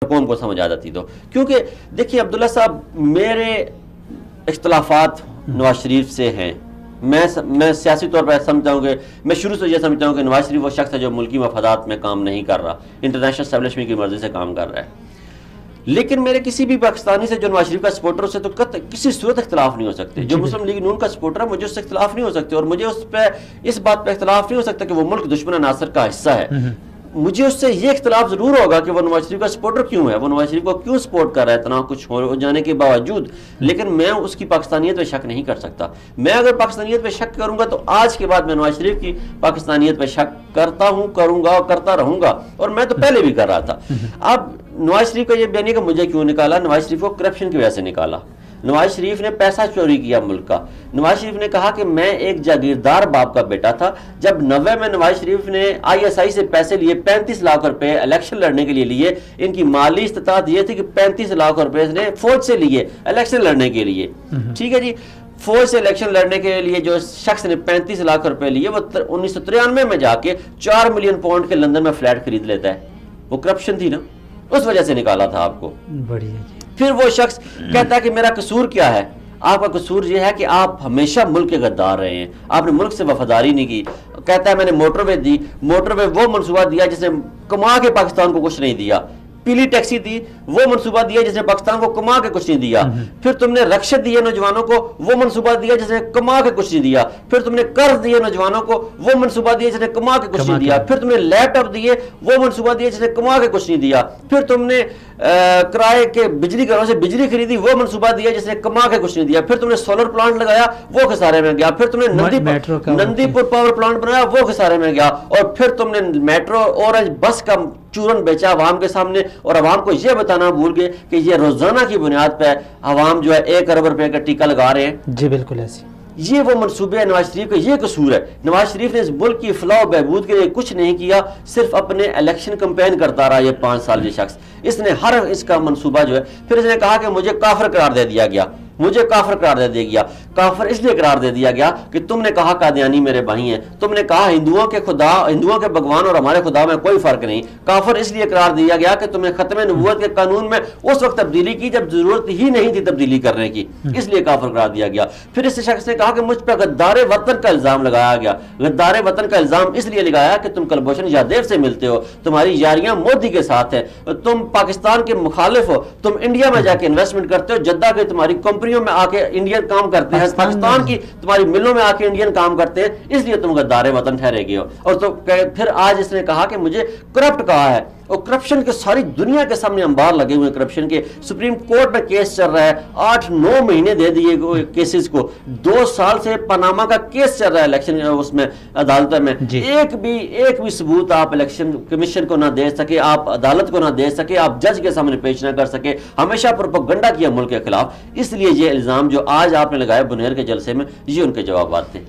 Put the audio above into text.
قوم کو سمجھ آ جاتی تو. کیونکہ دیکھیے عبداللہ صاحب، میرے اختلافات نواز شریف سے ہیں. میں سیاسی طور پر سمجھتا ہوں کہ میں شروع سے یہ سمجھتا ہوں کہ نواز شریف وہ شخص ہے جو ملکی مفادات میں کام نہیں کر رہا، انٹرنیشنل اسٹیبلشمنٹ کی مرضی سے کام کر رہا ہے. لیکن میرے کسی بھی پاکستانی سے جو نواز شریف کا سپورٹر سے تو کسی صورت اختلاف نہیں ہو سکتے. جو مسلم لیگ نون کا سپورٹر ہے، مجھے اس سے اختلاف نہیں ہو سکتے، اور مجھے اس بات پہ اختلاف نہیں ہو سکتا کہ وہ ملک دشمن ناصر کا حصہ ہے. مجھے اس سے یہ اختلاف ضرور ہوگا کہ وہ نواز شریف کا سپورٹر کیوں ہے، وہ نواز شریف کو کیوں سپورٹ کر رہا ہے اتنا کچھ ہو جانے کے باوجود. لیکن میں اس کی پاکستانیت پہ شک نہیں کر سکتا. میں اگر پاکستانیت پہ شک کروں گا تو آج کے بعد میں نواز شریف کی پاکستانیت پہ شک کرتا ہوں، کروں گا اور کرتا رہوں گا، اور میں تو پہلے بھی کر رہا تھا. اب نواز شریف کا یہ بیانیہ کہ مجھے کیوں نکالا، نواز شریف کو کرپشن کی وجہ سے نکالا. نواز شریف نے پیسہ چوری کیا ملک کا. نواز شریف نے کہا کہ میں ایک جاگیردار باپ کا بیٹا تھا. جب 90 میں نواز شریف نے ISI سے پیسے لیے 35 لاکھ روپے الیکشن لڑنے کے لیے لیے. ان کی مالی استطاعت یہ تھی کہ 35 لاکھ روپے اس نے فوج سے لیے الیکشن لڑنے کے لیے. ٹھیک ہے جی، فوج سے الیکشن لڑنے کے لیے جو شخص نے 35 لاکھ روپے لیے، وہ 1993 میں جا کے 4 ملین پاؤنڈ کے لندن میں فلیٹ خرید لیتا ہے. وہ کرپشن تھی نا، اس وجہ سے نکالا تھا آپ کو. بڑھیا جی. پھر وہ شخص کہتا ہے کہ میرا قصور کیا ہے. آپ کا قصور یہ ہے کہ آپ ہمیشہ ملک کے غدار رہے ہیں، آپ نے ملک سے وفاداری نہیں کی. کہتا ہے میں نے موٹر وے دی، موٹر وے وہ منصوبہ دیا جس نے کما کے پاکستان کو کچھ نہیں دیا. پیلی ٹیکسی دی، وہ منصوبہ دیا جس نے پاکستان کو کما کے کچھ نہیں دیا. پھر تم نے رخصت دیے نوجوانوں کو، وہ منصوبہ دیا جس نے کما کے کچھ نہیں دیا. پھر تم نے قرض دیے نوجوانوں کو، وہ منصوبہ دیا جس نے کما کے کچھ نہیں دیا. پھر تم نے لیپ ٹاپ دیے، وہ منصوبہ دیا جس نے کما کے کچھ نہیں دیا. پھر تم نے کرائے کے بجلی گھروں سے بجلی خریدی، وہ منصوبہ دیا جس نے کما کے کچھ نہیں دیا. پھر تم نے سولر پلانٹ لگایا، وہ خسارے میں گیا. پھر تم نے نندی پور پاور پلانٹ بنایا، وہ خسارے میں گیا. اور پھر تم نے میٹرو اورنج بس کا چورن بیچا عوام کے سامنے، اور عوام کو یہ بتانا بھول گئے کہ یہ روزانہ کی بنیاد پہ عوام جو ہے 1 ارب روپے کا ٹیکہ لگا رہے ہیں. جی بالکل ایسی. یہ وہ منصوبے نواز شریف کا، یہ قصور ہے. نواز شریف نے اس ملک کی فلاح و بہبود کے لیے کچھ نہیں کیا، صرف اپنے الیکشن کمپین کرتا رہا یہ 5 سال. یہ شخص اس نے ہر اس کا منصوبہ جو ہے، پھر اس نے کہا کہ مجھے کافر قرار دے دیا گیا. مجھے کافر قرار دے دیا گیا. کافر اس لیے قرار دے دیا گیا کہ تم نے کہا قادیانی میرے بھائی ہیں، تم نے کہا ہندوؤں کے خدا، ہندوؤں کے بھگوان اور ہمارے خدا میں کوئی فرق نہیں. کافر اس لیے قرار دیا گیا کہ تم نے ختم نبوت کے قانون میں اس وقت تبدیلی کی جب ضرورت ہی نہیں تھی تبدیلی کرنے کی، اس لیے کافر قرار دیا گیا. پھر اس شخص نے کہا کہ مجھ پہ غدار وطن کا الزام لگایا گیا. غدار وطن کا الزام اس لیے لگایا کہ تم کلبھوشن یادیو سے ملتے ہو، تمہاری یاریاں مودی کے ساتھ ہیں، تم پاکستان کے مخالف ہو، تم انڈیا میں جا کے انویسٹمنٹ کرتے ہو، جدہ کے تمہاری کمپنیوں میں آ کے انڈین کام کرتے ہیں، پاکستان کی تمہاری ملوں میں آ کے انڈین کام کرتے ہیں، اس لیے تم غدار وطن ٹھہرے گئے ہو. اور تو پھر آج اس نے کہا کہ مجھے کرپٹ کہا ہے. اور کرپشن کے ساری دنیا کے سامنے انبار لگے ہوئے ہیں کرپشن کے. سپریم کورٹ میں کیس چل رہا ہے، 8-9 مہینے دے دیے کیسز کو. 2 سال سے پاناما کا کیس چل رہا ہے الیکشن اس میں عدالت میں. ایک بھی ثبوت آپ الیکشن کمیشن کو نہ دے سکے، آپ عدالت کو نہ دے سکے، آپ جج کے سامنے پیش نہ کر سکے. ہمیشہ پروپیگنڈا کیا ملک کے خلاف. اس لیے یہ الزام جو آج آپ نے لگایا بنیر کے جلسے میں، یہ ان کے جوابات تھے.